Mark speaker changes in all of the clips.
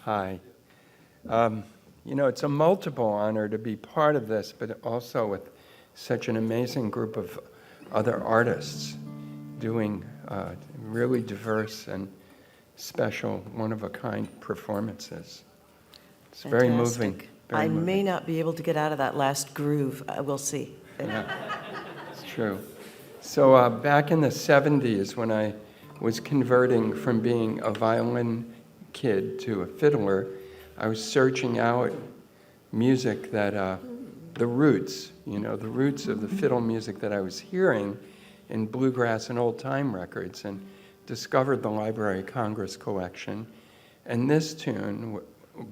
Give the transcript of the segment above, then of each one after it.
Speaker 1: Hi. It's a multiple honor to be part of this, but also with such an amazing group of other artists doing really diverse and special, one-of-a-kind performances. It's very moving.
Speaker 2: I may not be able to get out of that last groove. We'll see.
Speaker 1: Yeah, it's true. So back in the 70s, when I was converting from being a violin kid to a fiddler, I was searching out music that, the roots of the fiddle music that I was hearing in bluegrass and old-time records, and discovered the Library of Congress collection. And this tune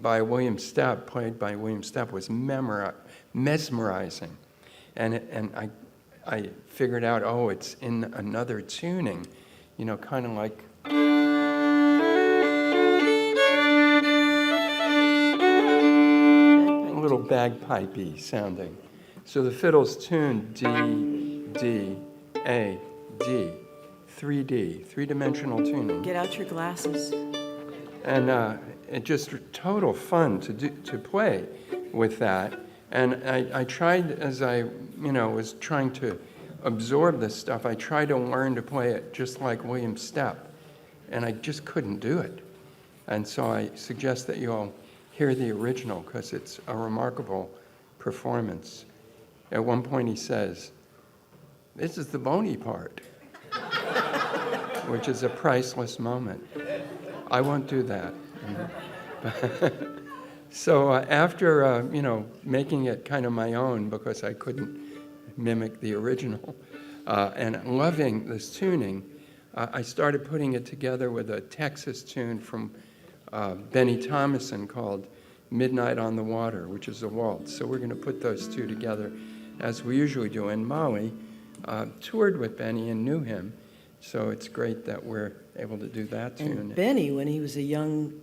Speaker 1: by William Stepp, played by William Stepp, was mesmerizing. And I figured out, it's in another tuning, kind of like a little bagpipey sounding. So the fiddle's tuned D, D, A, D, 3D, three-dimensional tuning.
Speaker 2: Get out your glasses.
Speaker 1: And it just total fun to play with that. And I tried, as I was trying to absorb this stuff, I tried to learn to play it just like William Stepp, and I just couldn't do it. And so I suggest that you all hear the original, because it's a remarkable performance. At one point he says, "This is the bony part," which is a priceless moment. I won't do that. So after, making it kind of my own, because I couldn't mimic the original, and loving this tuning, I started putting it together with a Texas tune from Benny Thomasson called Midnight on the Water, which is a waltz. So we're going to put those two together as we usually do. And Molly toured with Benny and knew him, so it's great that we're able to do that tune.
Speaker 2: And Benny, when he was a young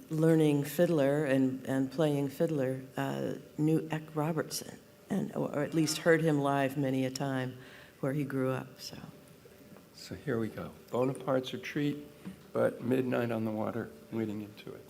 Speaker 2: learning fiddler and playing fiddler, knew Eck Robertson, or at least heard him live many a time where he grew up. So
Speaker 1: here we go. Bonaparte's Retreat, but Midnight on the Water leading into it.